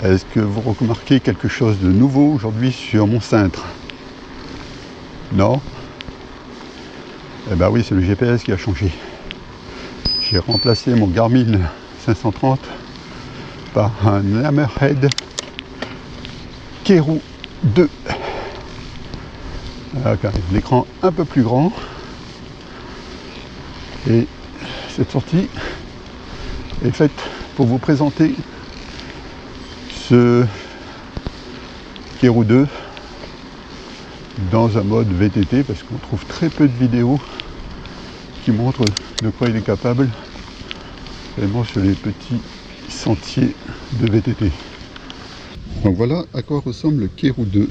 Est-ce que vous remarquez quelque chose de nouveau aujourd'hui sur mon cintre? Non? Eh ben oui, c'est le GPS qui a changé. J'ai remplacé mon Garmin 530 par un Hammerhead Keru 2. Avec l'écran un peu plus grand. Et cette sortie est faite pour vous présenter ce Keru 2 dans un mode VTT, parce qu'on trouve très peu de vidéos qui montrent de quoi il est capable, vraiment sur les petits sentiers de VTT. Donc voilà à quoi ressemble le Keru 2.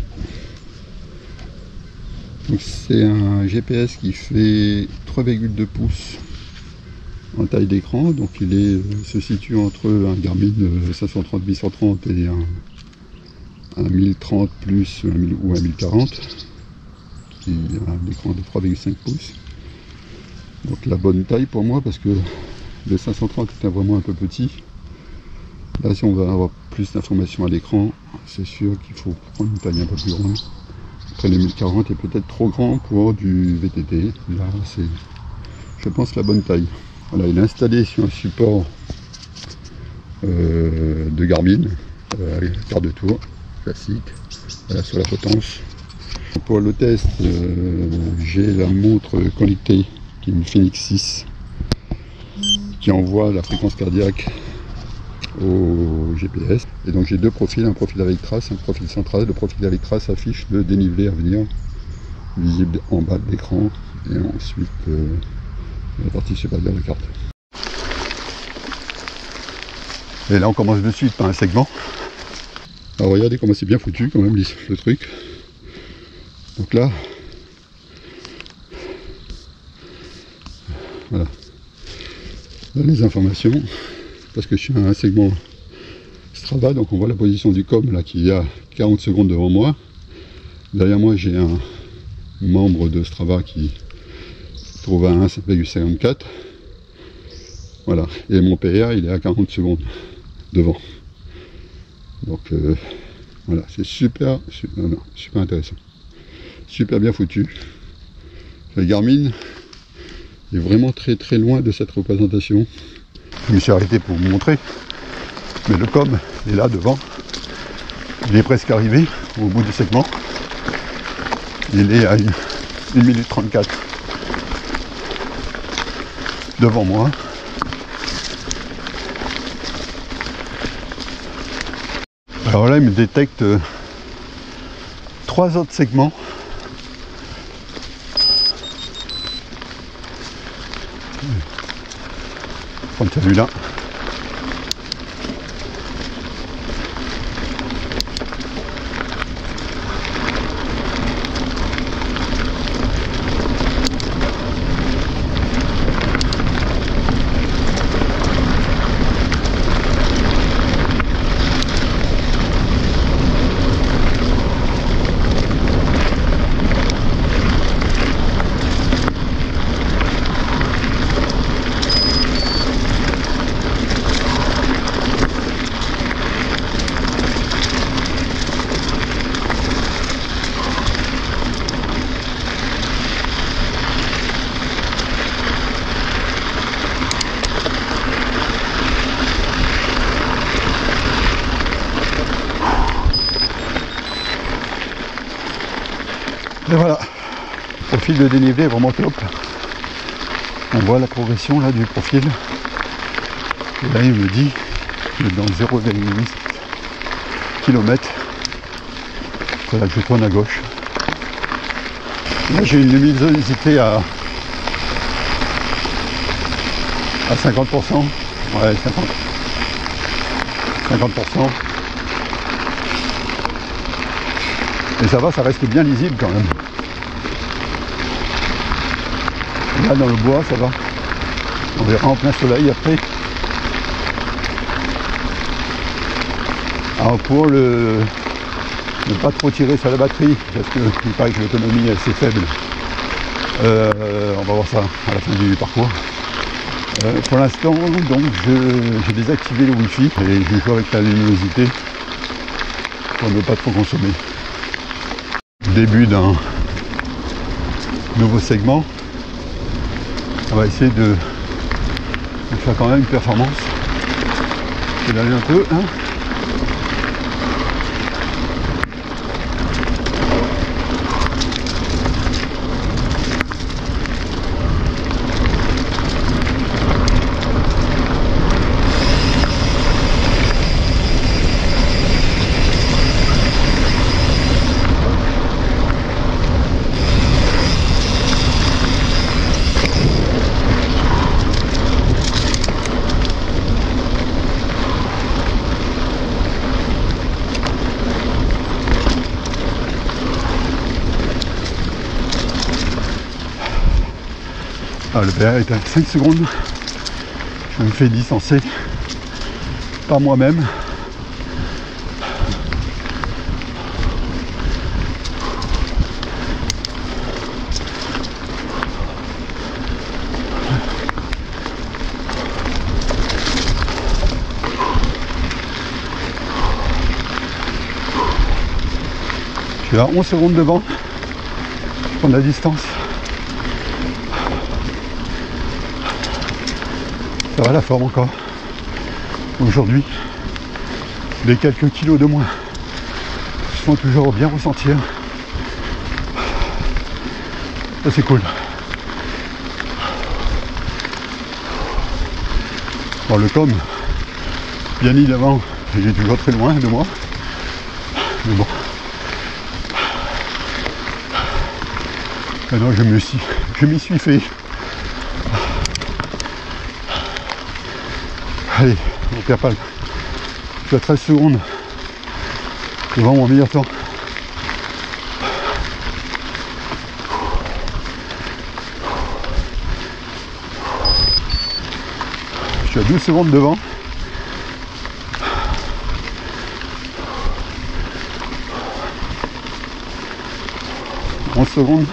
C'est un GPS qui fait 3,2 pouces en taille d'écran, donc il se situe entre un Garmin 530-830 et un 1030 plus ou un 1040, qui a un écran de 3,5 pouces. Donc la bonne taille pour moi, parce que le 530 était vraiment un peu petit. Là, si on veut avoir plus d'informations à l'écran, c'est sûr qu'il faut prendre une taille un peu plus grande. Après le 1040 est peut-être trop grand pour du VTT. Là, c'est, je pense, la bonne taille. Voilà, il est installé sur un support de Garmin, quart de tour, classique. Voilà, sur la potence. Pour le test, j'ai la montre connectée, qui est une Phoenix 6, qui envoie la fréquence cardiaque au GPS. Et donc j'ai deux profils, un profil avec trace, un profil sans trace. Le profil avec trace affiche le dénivelé à venir, visible en bas de l'écran, et ensuite la partie supérieure de la carte. Et là on commence de suite par un segment. Alors regardez comment c'est bien foutu quand même le truc. Donc là, voilà, là, les informations, parce que je suis à un segment Strava, donc on voit la position du com là qui est à 40 secondes devant moi. Derrière moi j'ai un membre de Strava qui trouve à 1,54. Voilà, et mon PA il est à 40 secondes devant. Donc voilà, c'est super intéressant. Super bien foutu. Le Garmin est vraiment très loin de cette représentation. Je me suis arrêté pour vous montrer, mais le com est là devant. Il est presque arrivé au bout du segment. Il est à 1 minute 34 devant moi. Alors là, il me détecte 3 autres segments. Je vais prendre celui-là. Et voilà, le profil de dénivelé est vraiment top. On voit la progression là du profil. Et là il me dit que dans 0,8 km, voilà, que je tourne à gauche. Là j'ai une luminosité à 50%. Ouais, 50%. Et ça va, ça reste bien lisible quand même. Là dans le bois, ça va. On verra en plein soleil après. Alors pour ne pas trop tirer sur la batterie, parce qu'il paraît que l'autonomie est assez faible, on va voir ça à la fin du parcours. Pour l'instant, donc j'ai désactivé le Wi-Fi et je joue avec la luminosité pour ne pas trop consommer. Début d'un nouveau segment. On va essayer de faire quand même une performance. Je vais aller un peu, hein. Ah, le PR est à 5 secondes. Je me fais distancer par moi-même. Je suis à 11 secondes devant. Je prends de la distance. Ça va la forme encore. Aujourd'hui, les quelques kilos de moins se font toujours bien ressentir. Ça c'est cool. Bon, le com, bien évidemment, il est toujours très loin de moi. Mais bon. Maintenant je m'y suis fait. Allez, on perd pas. Je suis à 13 secondes devant mon meilleur temps. Je suis à 12 secondes devant. « 11 secondes.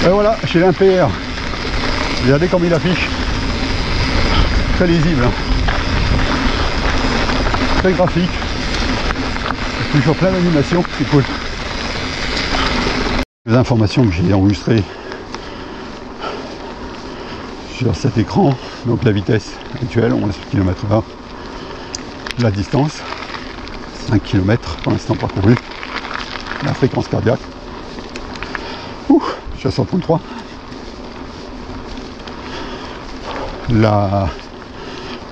Et voilà, j'ai un PR. Regardez comme il affiche. Très lisible. Hein. Très graphique. Toujours plein d'animations, c'est cool. Les informations que j'ai enregistrées sur cet écran, donc la vitesse actuelle, 11 km/h, la distance, 5 km pour l'instant parcouru, la fréquence cardiaque. Je suis à 133.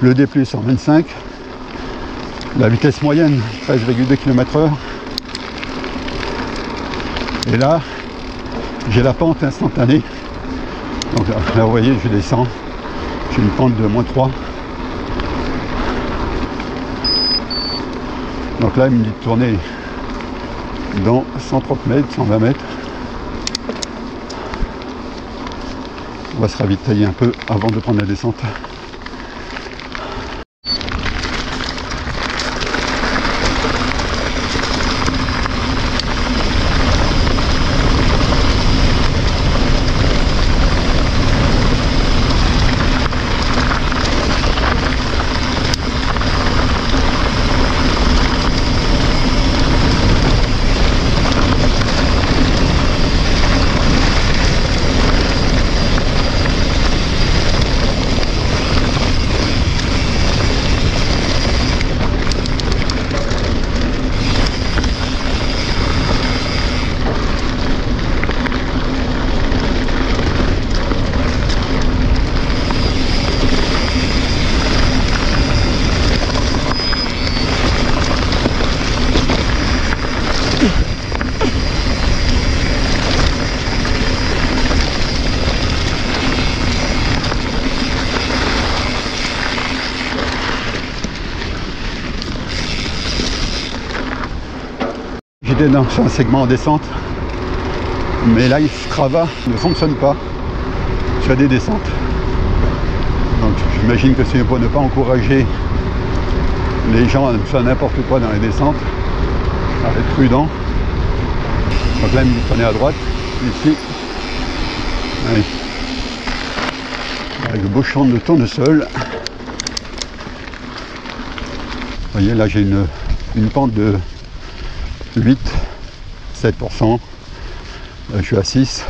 Le D+ en 25. La vitesse moyenne 13,2 km/h. Et là, j'ai la pente instantanée. Donc là, vous voyez, je descends. J'ai une pente de -3. Donc là, il me dit de tourner dans 130 mètres, 120 mètres. On va se ravitailler un peu avant de prendre la descente. J'étais dans un segment en descente, mais là Strava ne fonctionne pas. sur des descentes. Donc j'imagine que c'est pour ne pas encourager les gens à faire n'importe quoi dans les descentes, à être prudent. Donc là, il me prenait à droite, ici. Allez. Avec le beau champ de tournesol. Vous voyez, là j'ai une pente de 8-7%. Là je suis à 6.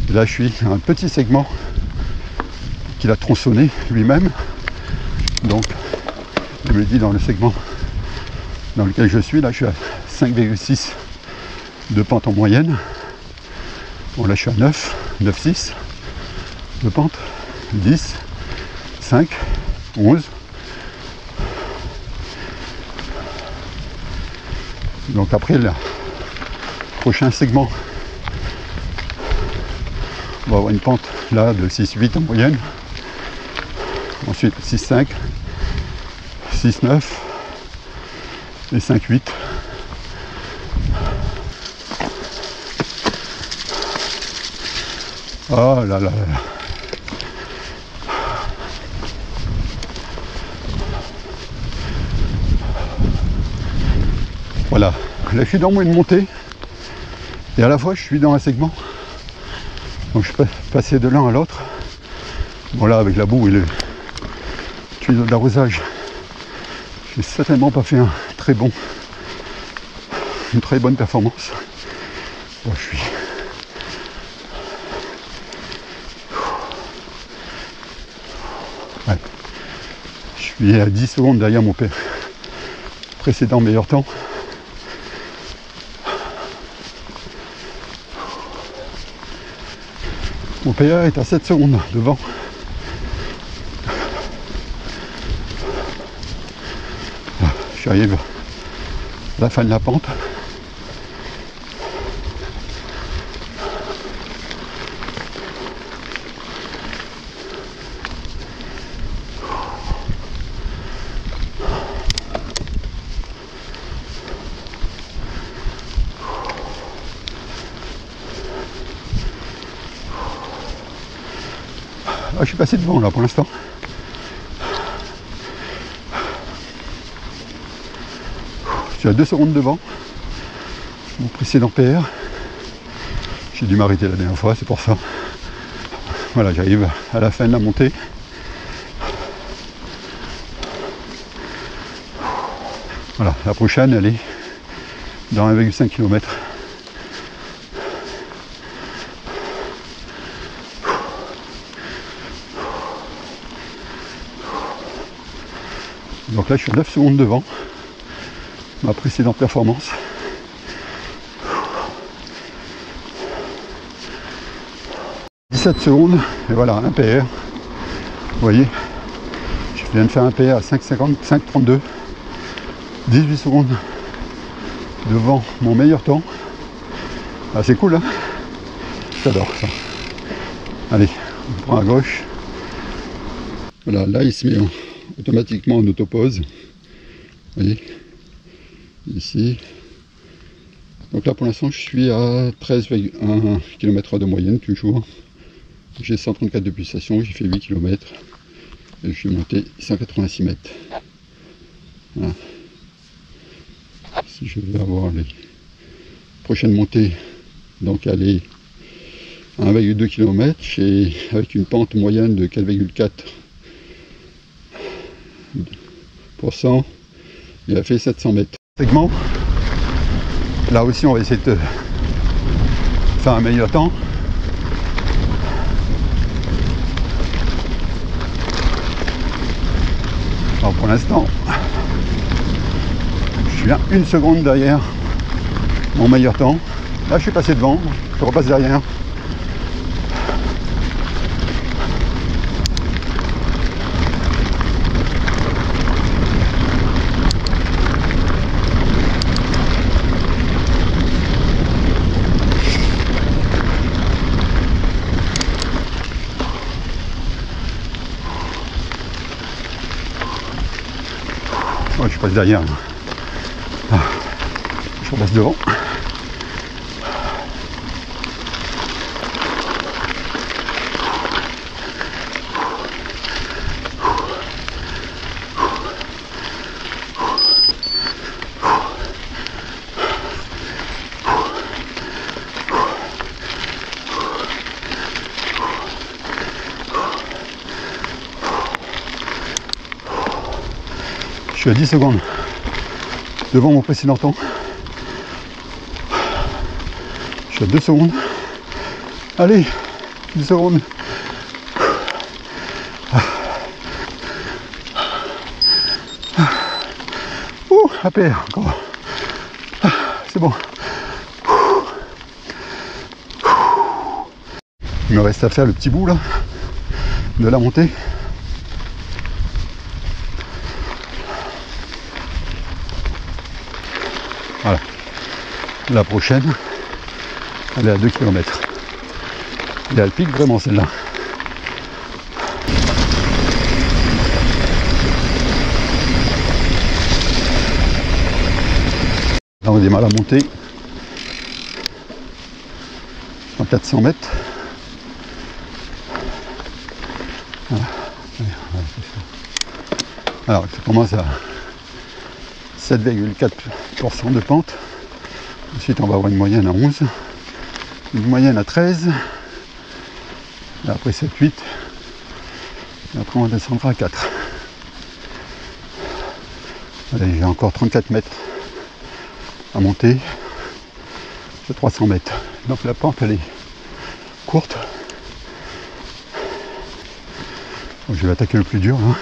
Et là je suis à un petit segment qu'il a tronçonné lui-même. Donc je me dis dans le segment dans lequel je suis, là je suis à 5,6 de pente en moyenne. Bon là je suis à 9, 9,6 de pente, 10, 5, 11. Donc après le prochain segment, on va avoir une pente là de 6,8 en moyenne. Ensuite 6,5, 6,9 et 5,8. Oh là là là. Voilà, là je suis dans une montée et à la fois je suis dans un segment. Donc je peux passer de l'un à l'autre. Bon là avec la boue et le tuyau d'arrosage, j'ai certainement pas fait une très bonne performance. Bon, je suis à 10 secondes derrière mon précédent meilleur temps. Mon PR est à 7 secondes devant. J'arrive à la fin de la pente. Ah, je suis passé devant là pour l'instant. Je suis à 2 secondes devant mon précédent PR. J'ai dû m'arrêter la dernière fois, c'est pour ça. Voilà, j'arrive à la fin de la montée. Voilà, la prochaine elle est dans 1,5 km. Donc là je suis à 9 secondes devant ma précédente performance. « 17 secondes et voilà un PR. Vous voyez, je viens de faire un PR à 5,50, 5,32, 18 secondes devant mon meilleur temps. Ah, c'est cool, hein, j'adore ça. Allez, on prend à gauche. Voilà, là il se met automatiquement en autopause. Vous voyez, ici. Donc là pour l'instant je suis à 13,1 km/h de moyenne toujours. J'ai 134 de pulsation, j'ai fait 8 km et je suis monté 186 mètres. Voilà. Si je vais avoir les prochaines montées, donc aller à 1,2 km et avec une pente moyenne de 4,4%, il a fait 700 mètres. Segment, là aussi on va essayer de faire un meilleur temps. Alors pour l'instant, je suis à 1 seconde derrière mon meilleur temps. Là je suis passé devant, je repasse derrière. Ouais, je passe derrière. Ah, je repasse devant. suis à 10 secondes devant mon précédent temps. Je suis à 2 secondes. Allez, 10 secondes. Ouh, à paire encore. C'est bon. Il me reste à faire le petit bout là de la montée. Voilà. La prochaine, elle est à 2 km. Et elle pique vraiment celle-là. Là on démarre la montée en 400 mètres. Voilà. Alors ça commence à 7,4% de pente. Ensuite on va avoir une moyenne à 11, une moyenne à 13, et après 7, 8, et après on descendra à 4. Allez, j'ai encore 34 mètres à monter, c'est 300 mètres. Donc la pente elle est courte. Donc, je vais attaquer le plus dur là.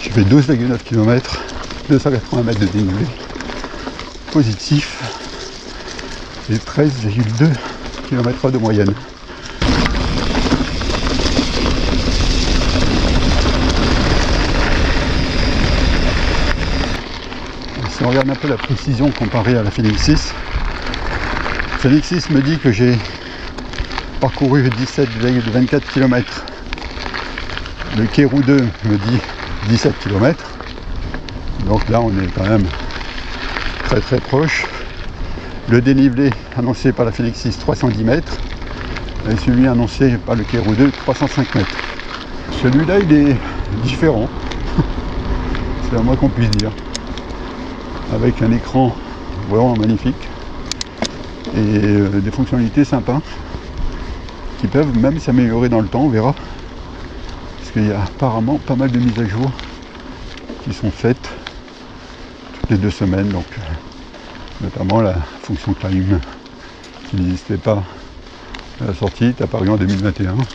J'ai fait 12,9 km, 280 mètres de dénivelé positif et 13,2 km/h de moyenne. Si on regarde un peu la précision comparée à la Phoenix 6, Phoenix 6 me dit que j'ai parcouru 17,24 km. Le Kérou 2 me dit 17 km. Donc là on est quand même très très proche. Le dénivelé annoncé par la Phoenix 6, 310 mètres. Et celui annoncé par le Kérou 2, 305 mètres. Celui-là il est différent. C'est à moi qu'on puisse dire. Avec un écran vraiment magnifique. Et des fonctionnalités sympas. Qui peuvent même s'améliorer dans le temps, on verra. Parce qu'il y a apparemment pas mal de mises à jour qui sont faites toutes les 2 semaines, donc notamment la fonction climb qui n'existait pas à la sortie, est apparue en 2021. Donc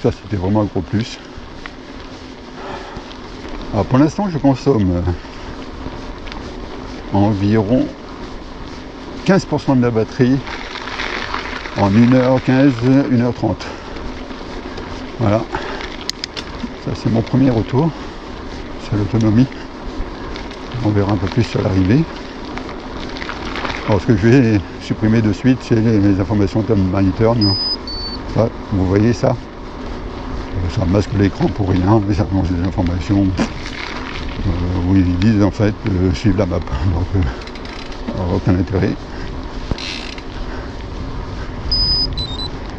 ça c'était vraiment un gros plus. Alors pour l'instant je consomme environ 15% de la batterie en 1h15, 1h30. Voilà. Ça c'est mon premier retour sur l'autonomie. On verra un peu plus sur l'arrivée. Alors ce que je vais supprimer de suite, c'est les informations en termes de return. Ça, vous voyez ça? Ça masque l'écran pour rien, mais ça annonce des informations où ils disent en fait suivre la map. Donc aucun intérêt.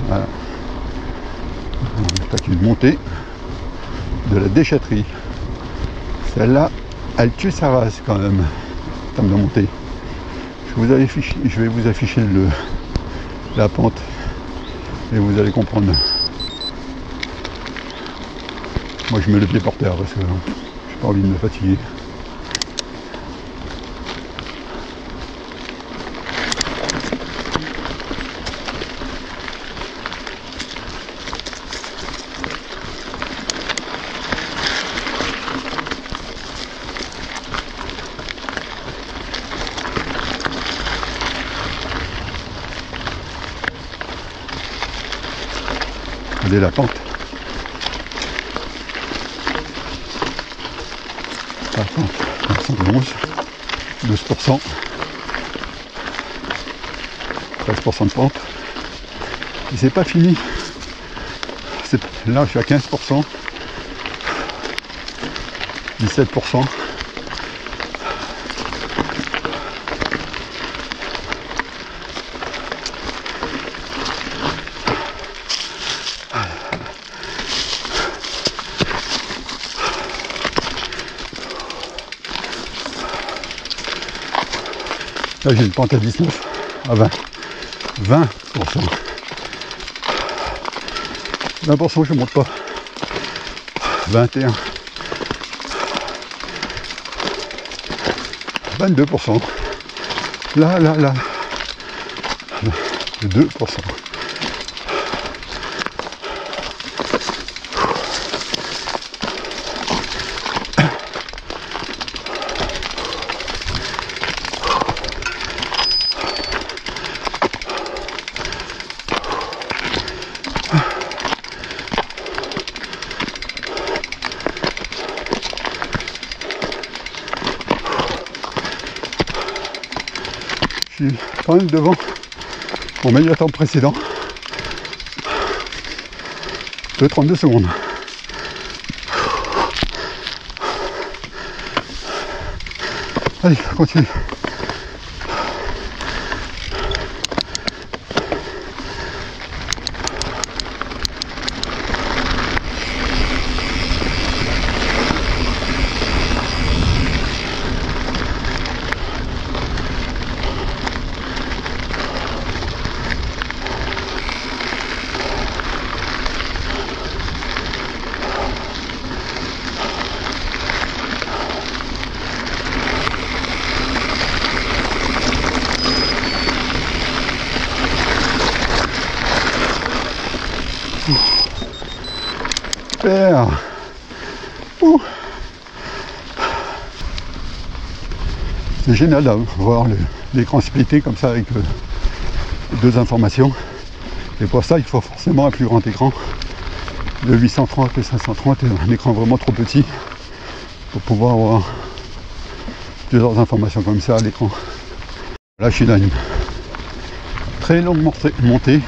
Voilà. On attaque une montée de la déchetterie. Celle-là, elle tue sa race quand même, en termes de montée. Je vais vous afficher la pente et vous allez comprendre. Moi je mets le pied par terre parce que j'ai pas envie de me fatiguer. Regardez la pente. 11, 12%, 13% de pente. Et c'est pas fini. Là je suis à 15%, 17%. Là j'ai une pente à 19, à 20, 20%. 20% je ne monte pas. 21. 22%. Là. 2%. Je suis quand même devant mon meilleur temps précédent de 32 secondes. Allez, continue. Super. C'est génial d'avoir l'écran splitté comme ça avec deux informations. Et pour ça il faut forcément un plus grand écran de 830 et 530 et un écran vraiment trop petit pour pouvoir avoir plusieurs informations comme ça à l'écran. Là je suis dans une très longue montée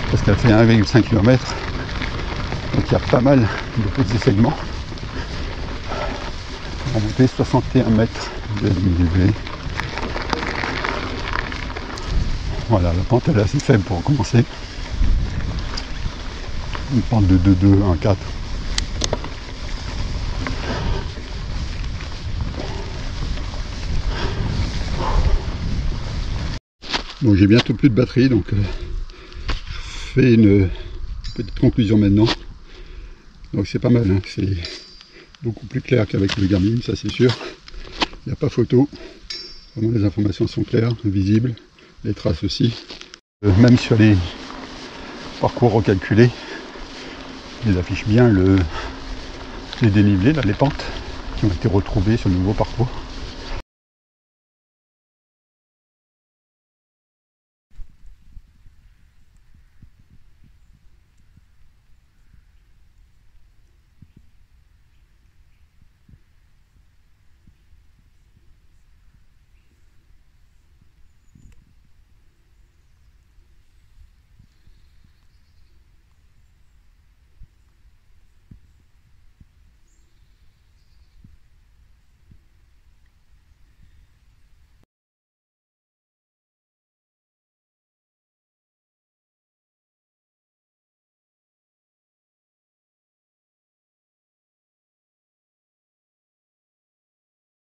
parce qu'elle fait 1,5 km. Donc il y a pas mal de petits segments. On va monter 61 mètres de dénivelé. Voilà, la pente elle est assez faible pour commencer. Une pente de 2,2, 1,4. Bon, j'ai bientôt plus de batterie, donc je fais une petite conclusion maintenant. Donc c'est pas mal, hein. C'est beaucoup plus clair qu'avec le Garmin, ça c'est sûr. Il n'y a pas photo, vraiment les informations sont claires, visibles, les traces aussi. Même sur les parcours recalculés, ils affichent bien les dénivelés, là, les pentes qui ont été retrouvées sur le nouveau parcours.